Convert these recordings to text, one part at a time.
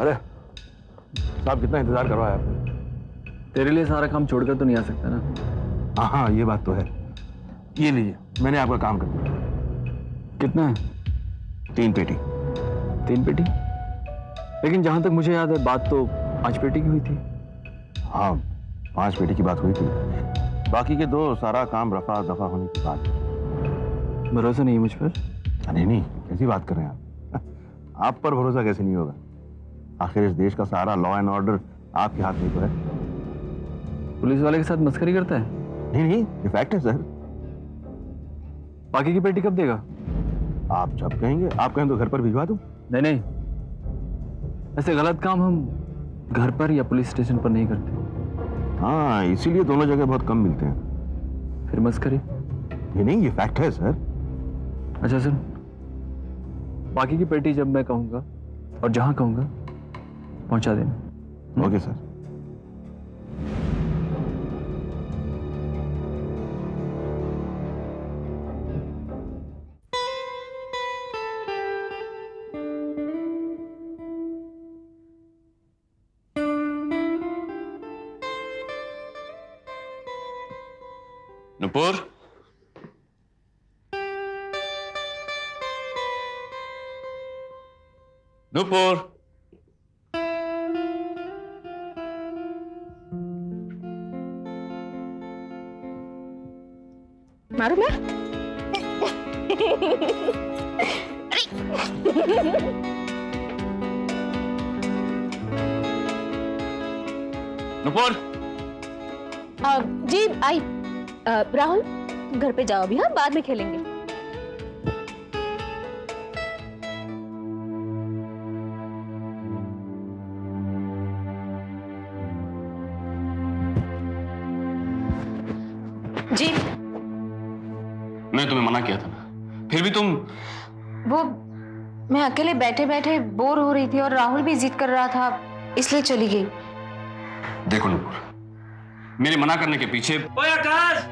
अरे साहब, कितना इंतजार करवाया आपने? तेरे लिए सारा काम छोड़कर तो नहीं आ सकता ना। हाँ, ये बात तो है। ये लीजिए, मैंने आपका काम कर दिया। कितना है? 3 पेटी। 3 पेटी? लेकिन जहां तक मुझे याद है बात तो 5 पेटी की हुई थी। हाँ, 5 पेटी की बात हुई थी। बाकी के 2 सारा काम रफा दफा होने के बाद। भरोसा नहीं है मुझ पर? नहीं नहीं, कैसी बात कर रहे हैं आप? आप पर भरोसा कैसे नहीं होगा? आखिर इस देश का सारा लॉ एंड ऑर्डर आपके हाथ में तो है। पुलिस वाले के साथ मस्करी करता है? नहीं नहीं, ये फैक्ट है सर। बाकी की पेटी कब देगा? आप जब कहेंगे। आप कहें तो घर पर भिजवा दूं? नहीं नहीं, ऐसे गलत काम हम घर पर या पुलिस स्टेशन पर नहीं करते। हाँ, इसीलिए दोनों जगह बहुत कम मिलते हैं। फिर मस्करी? नहीं नहीं, ये फैक्ट है सर। अच्छा सुन, बाकी की पेटी जब मैं कहूंगा और जहां कहूंगा पहुंचा देना। Okay sir. नुपुर, नुपुर, मारू मैं? नुपुर। जी आई। राहुल, घर पे जाओ अभी, हाँ बाद में खेलेंगे। जी मैंने तुम्हें मना किया था ना, फिर भी तुम। वो मैं अकेले बैठे बैठे बोर हो रही थी और राहुल भी जिद कर रहा था, इसलिए चली गई। देखो नुपुर, मेरे मना करने के पीछे। ओए आकाश!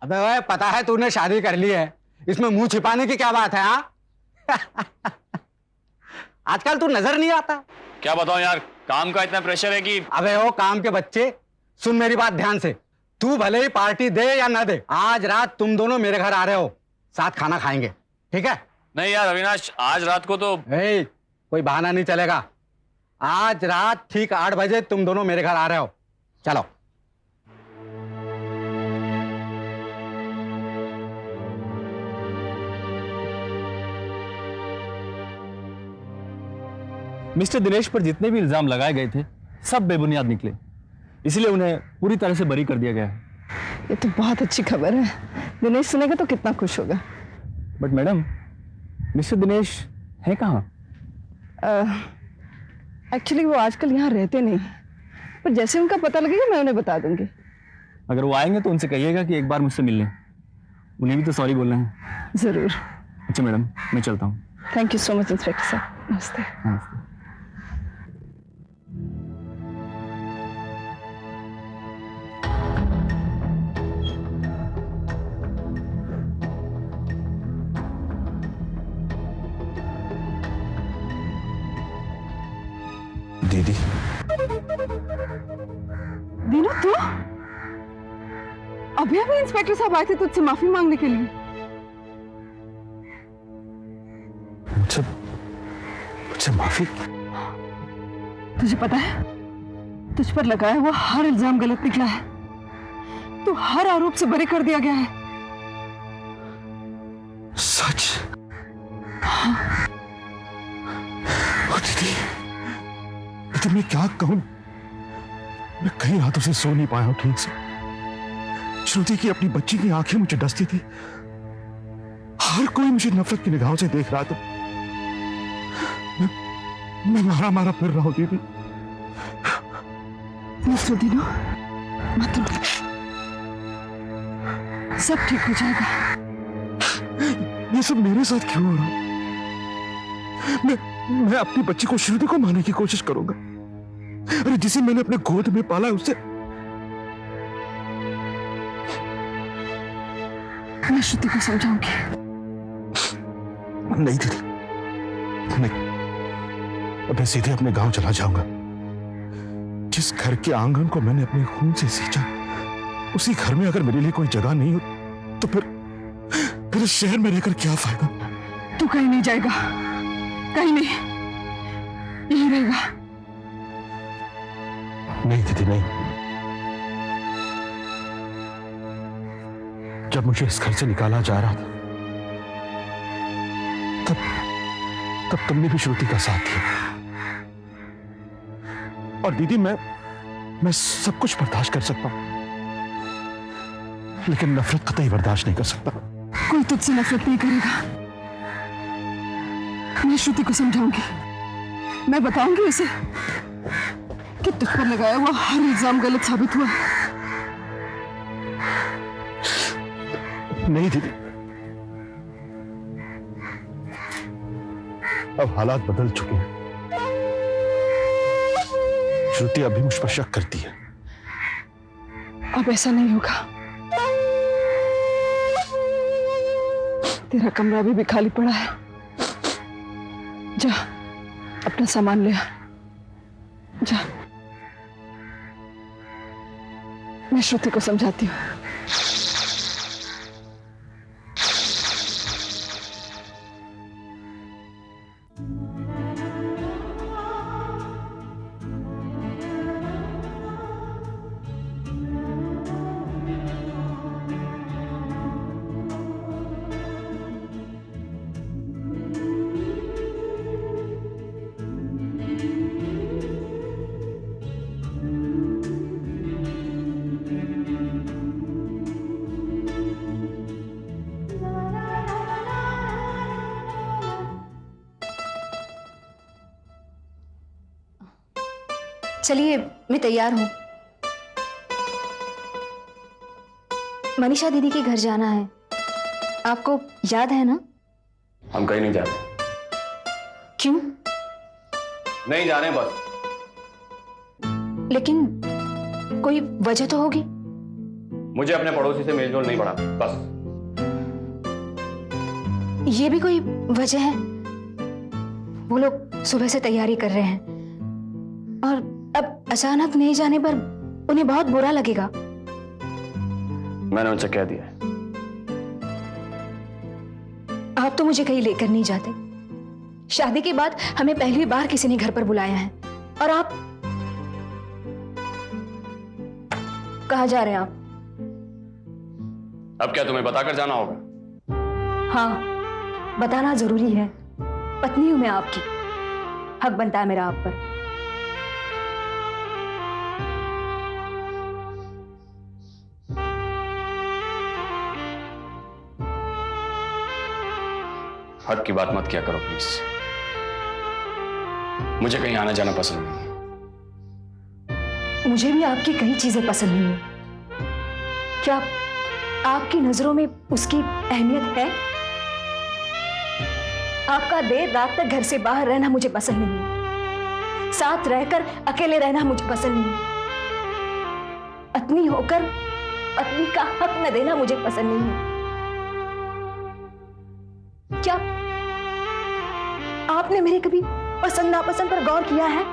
अबे ओए, पता है तूने शादी कर ली है, इसमें मुंह छिपाने की क्या बात है? हाँ आजकल तू नजर नहीं आता। क्या बताऊं यार, काम का इतना प्रेशर है कि। अबे ओ काम के बच्चे, सुन मेरी बात ध्यान से। तू भले ही पार्टी दे या ना दे, आज रात तुम दोनों मेरे घर आ रहे हो, साथ खाना खाएंगे, ठीक है? नहीं यार अविनाश, आज रात को तो। कोई बहाना नहीं चलेगा। आज रात ठीक 8 बजे तुम दोनों मेरे घर आ रहे हो, चलो। मिस्टर दिनेश पर जितने भी इल्जाम लगाए गए थे सब बेबुनियाद निकले, इसलिए उन्हें पूरी तरह से बरी कर दिया गया है। ये तो बहुत अच्छी खबर है। दिनेश सुनेगा तो कितना खुश होगा। बट मैडम, मिस्टर दिनेश है कहाँ? एक्चुअली वो आजकल यहाँ रहते नहीं, पर जैसे उनका पता लगेगा मैं उन्हें बता दूंगी। अगर वो आएंगे तो उनसे कहिएगा कि एक बार मुझसे मिल लें, उन्हें भी तो सॉरी बोलना है। जरूर। अच्छा मैडम, मैं चलता हूँ। Thank you so much inspector साहब। नमस्ते। नमस्ते। दीदी। दीनू, तू अभी अभी इंस्पेक्टर साहब आए थे तुझसे माफी मांगने के लिए। मुझसे माफी? तुझे पता है, तुझ पर लगाया हुआ हर इल्जाम गलत निकला है। तू हर आरोप से बरी कर दिया गया है। सच? हाँ। दीदी, लेकिन मैं क्या कहूं? मैं कई रातों से सो नहीं पाया हूं ठीक से। श्रुति की अपनी बच्ची की आंखें मुझे डसती थी। हर कोई मुझे नफरत की निगाहों से देख रहा था। मैं मारा मारा फिर रहा हूं दीदी। दिनू, मत रो, सब ठीक हो जाएगा। ये सब मेरे साथ क्यों हो रहा? मैं अपनी बच्ची को श्रुति को मारने की कोशिश करूंगा। अरे जिसे मैंने अपने गोद में पाला उससे मैं श्रुति को समझाऊंगी। नहीं दीदी, नहीं। अब मैं सीधे अपने गांव चला जाऊंगा। जिस घर के आंगन को मैंने अपने खून से सींचा, उसी घर में अगर मेरे लिए कोई जगह नहीं हो तो फिर इस शहर में रहकर क्या फायदा? तू कहीं नहीं जाएगा, कहीं नहीं, यही रहेगा। नहीं दीदी, नहीं। जब मुझे इस घर से निकाला जा रहा था तब तुमने भी श्रुति का साथ दिया। और दीदी, मैं सब कुछ बर्दाश्त कर सकता हूं, लेकिन नफरत कतई बर्दाश्त नहीं कर सकता। कोई तुझसे नफरत नहीं करेगा। मैं श्रुति को समझाऊंगी, मैं बताऊंगी उसे कि तुझ पर लगाया हुआ हर इल्जाम गलत साबित हुआ। नहीं दीदी, अब हालात बदल चुके हैं। श्रुति अभी मुझ पर शक करती है। अब ऐसा नहीं होगा। तेरा कमरा अभी भी खाली पड़ा है, जा अपना सामान ले आ, जा। मैं श्रुति को समझाती हूँ। चलिए, मैं तैयार हूं। मनीषा दीदी के घर जाना है, आपको याद है ना? हम कहीं नहीं जा रहे। क्यों? नहीं जा रहे बस। लेकिन कोई वजह तो होगी। मुझे अपने पड़ोसी से मेलजोल नहीं बढ़ा, बस। ये भी कोई वजह है? वो लोग सुबह से तैयारी कर रहे हैं और अब अचानक नहीं जाने पर उन्हें बहुत बुरा लगेगा। मैंने उनसे कह दिया है। आप तो मुझे कहीं लेकर नहीं जाते। शादी के बाद हमें पहली बार किसी ने घर पर बुलाया है और आप कहाँ जा रहे हैं? आप अब क्या तुम्हें बताकर जाना होगा? हाँ, बताना जरूरी है। पत्नी हूं मैं आपकी, हक बनता है मेरा आप पर। हक की बात मत किया करो प्लीज। मुझे कहीं आना जाना पसंद नहीं है। मुझे भी आपकी कई चीजें पसंद नहीं है। क्या आपकी नजरों में उसकी अहमियत है? आपका देर रात तक घर से बाहर रहना मुझे पसंद नहीं है। साथ रहकर अकेले रहना मुझे पसंद नहीं है। पत्नी होकर पत्नी का हक न देना मुझे पसंद नहीं है। क्या आपने मेरे कभी पसंद नापसंद पर गौर किया है?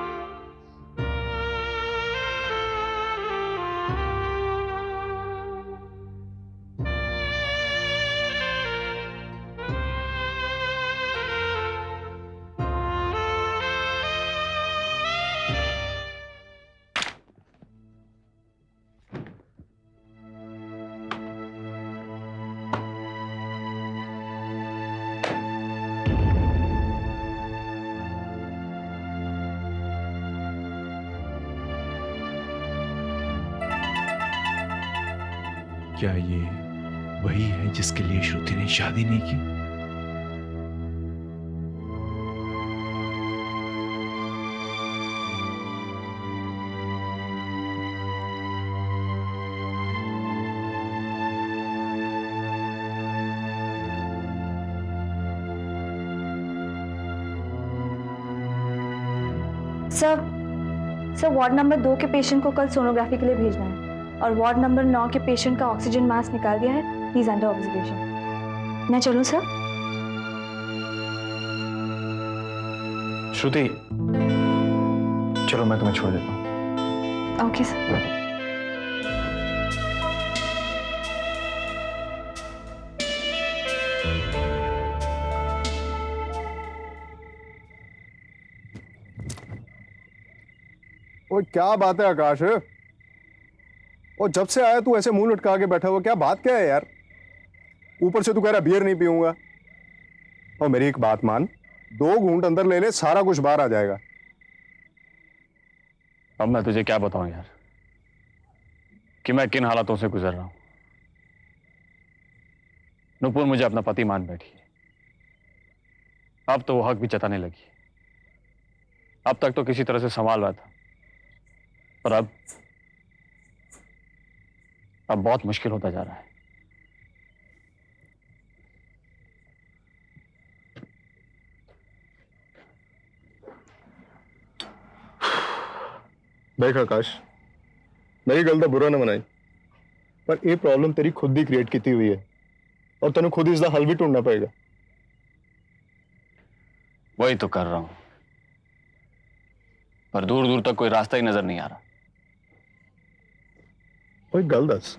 क्या ये वही है जिसके लिए श्रुति ने शादी नहीं की? सर वार्ड नंबर 2 के पेशेंट को कल सोनोग्राफी के लिए भेजना है और वार्ड नंबर 9 के पेशेंट का ऑक्सीजन मास्क निकाल दिया है ही इज अंडर ऑब्जर्वेशन. मैं चलूं सर? श्रुति, चलो मैं तुम्हें छोड़ देता हूँ. Okay sir. और क्या बात है आकाश? और जब से आया तू ऐसे मुंह लटका के बैठा हुआ, क्या बात क्या है यार? ऊपर से तू कह रहा बियर नहीं पीऊंगा. और मेरी एक बात मान, 2 घूंट अंदर ले ले, सारा कुछ बाहर आ जाएगा. अब मैं तुझे क्या बताऊं यार कि मैं किन हालातों से गुजर रहा हूं. नुपुर मुझे अपना पति मान बैठी है. अब तो वो हक भी जताने लगी. अब तक तो किसी तरह से संभाल रहा था, पर अब बहुत मुश्किल होता जा रहा है. देख आकाश, मेरी गलती बुरा न मनाई, पर ये प्रॉब्लम तेरी खुद ही क्रिएट की हुई है और तेन खुद इसका हल भी ढूंढना पड़ेगा. वही तो कर रहा हूं, पर दूर दूर तक कोई रास्ता ही नजर नहीं आ रहा. कोई गल दस,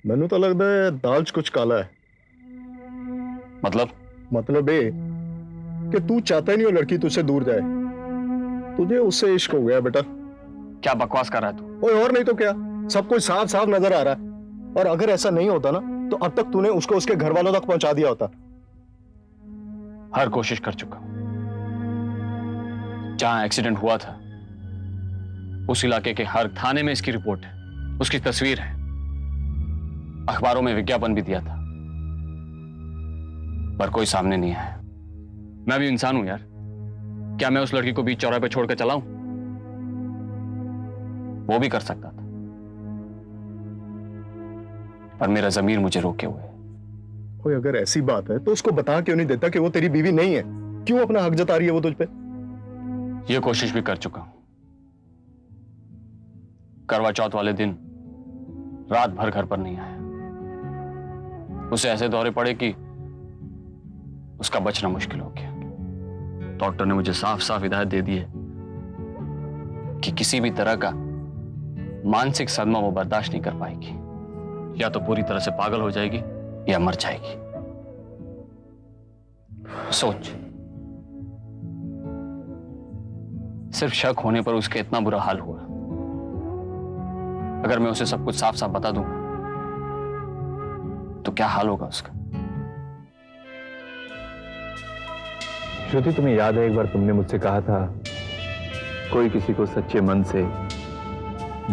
मैनू तो लगता है दाल च कुछ काला है. मतलब ये कि तू चाहता ही नहीं हो लड़की तुझसे दूर जाए. तुझे उससे इश्क हो गया बेटा. क्या बकवास कर रहा है तू? कोई और नहीं तो क्या, सब कुछ साफ साफ नजर आ रहा है. और अगर ऐसा नहीं होता ना, तो अब तक तूने उसको उसके घर वालों तक पहुंचा दिया होता. हर कोशिश कर चुका हूं. जहां एक्सीडेंट हुआ था उस इलाके के हर थाने में इसकी रिपोर्ट है, उसकी तस्वीर है, अखबारों में विज्ञापन भी दिया था, पर कोई सामने नहीं आया. मैं भी इंसान हूं यार. क्या मैं उस लड़की को बीच चौराहे पे छोड़कर चलाऊं? वो भी कर सकता था, पर मेरा जमीर मुझे रोके हुए है. कोई अगर ऐसी बात है तो उसको बता क्यों नहीं देता कि वो तेरी बीवी नहीं है? क्यों अपना हक जता रही है वो तुझ पे? ये कोशिश भी कर चुका हूं. करवा चौथ वाले दिन रात भर घर पर नहीं आया. उसे ऐसे दौरे पड़े कि उसका बचना मुश्किल हो गया. डॉक्टर ने मुझे साफ साफ हिदायत दे दी है कि किसी भी तरह का मानसिक सदमा वो बर्दाश्त नहीं कर पाएगी. या तो पूरी तरह से पागल हो जाएगी या मर जाएगी. सोच, सिर्फ शक होने पर उसके इतना बुरा हाल हुआ. अगर मैं उसे सब कुछ साफ साफ बता दूं तो क्या हाल होगा उसका? श्रुति, तुम्हें याद है एक बार तुमने मुझसे कहा था, कोई किसी को सच्चे मन से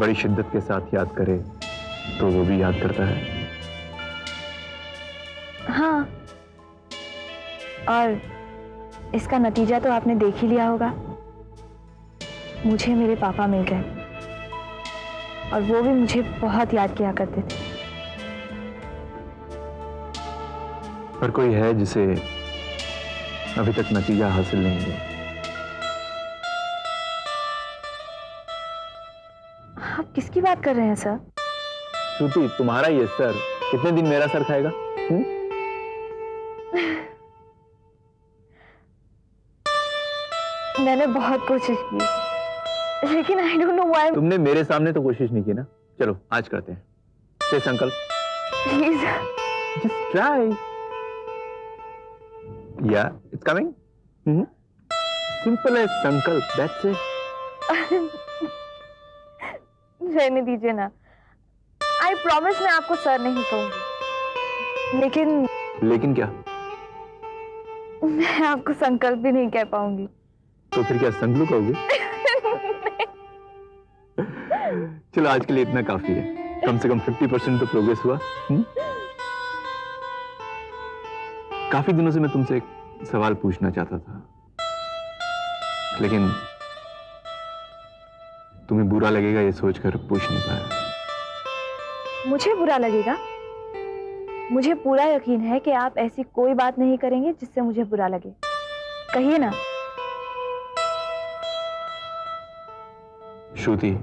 बड़ी शिद्दत के साथ याद करे तो वो भी याद करता है. हाँ, और इसका नतीजा तो आपने देख ही लिया होगा. मुझे मेरे पापा मिल गए और वो भी मुझे बहुत याद किया करते थे. पर कोई है जिसे अभी तक नतीजा हासिल नहीं हुआ. आप किसकी बात कर रहे हैं सर? श्रुति, तुम्हारा ये सर कितने दिन मेरा सर खाएगा? मैंने बहुत कोशिश की, लेकिन आई डोंट नो व्हाई. तुमने मेरे सामने तो कोशिश नहीं की ना. चलो आज करते हैं. से संकल्प. Please. Just try. Yeah, it's coming. Simple as संकल्प. That's it. रहने दीजिए ना. आई प्रॉमिस मैं आपको सर नहीं कहूंगी. लेकिन क्या? मैं आपको संकल्प भी नहीं कह पाऊंगी. तो फिर क्या संगलू कहोगे? चलो आज के लिए इतना काफी है. कम से कम 50% तो प्रोग्रेस हुआ. काफी दिनों से मैं तुमसे एक सवाल पूछना चाहता था, लेकिन तुम्हें बुरा लगेगा ये सोचकर पूछ नहीं पाया. मुझे बुरा लगेगा? मुझे पूरा यकीन है कि आप ऐसी कोई बात नहीं करेंगे जिससे मुझे बुरा लगे. कहिए ना. श्रुति,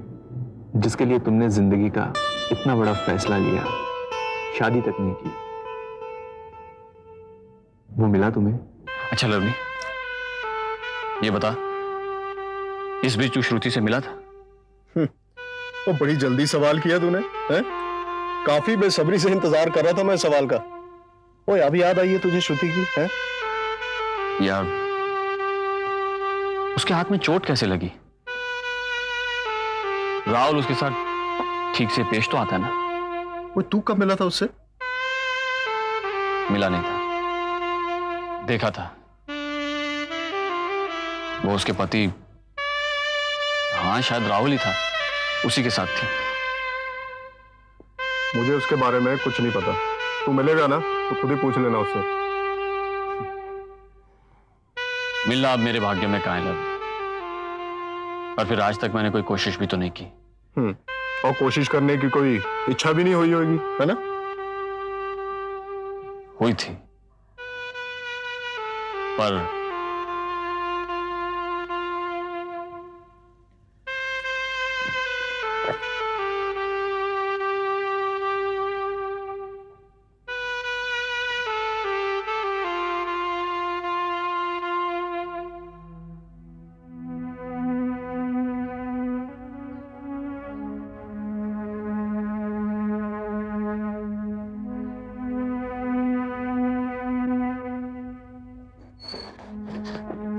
जिसके लिए तुमने जिंदगी का इतना बड़ा फैसला लिया, शादी तक नहीं की। वो मिला तुम्हें? अच्छा लवली, ये बता, इस बीच तू श्रुति से मिला था? वो बड़ी जल्दी सवाल किया तूने, हैं? काफी बेसब्री से इंतजार कर रहा था मैं सवाल का। ओए अभी याद आई है तुझे श्रुति की, हैं? यार, उसके हाथ में चोट कैसे लगी? राहुल उसके साथ ठीक से पेश तो आता है ना? वो तू कब मिला था उससे? मिला नहीं था, देखा था। वो उसके पति, हाँ शायद राहुल ही था, उसी के साथ थी। मुझे उसके बारे में कुछ नहीं पता। तू मिलेगा ना तो खुद ही पूछ लेना उससे। मिलना अब मेरे भाग्य में कहाँ है लव? और फिर आज तक मैंने कोई कोशिश भी तो नहीं की। और कोशिश करने की कोई इच्छा भी नहीं हुई होगी, है ना? हुई थी, पर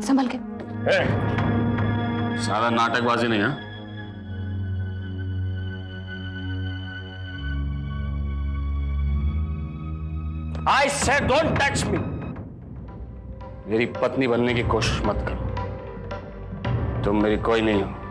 संभल के। सारा नाटकबाजी नहीं है। I said don't touch me. मेरी पत्नी बनने की कोशिश मत करो, तुम मेरी कोई नहीं हो।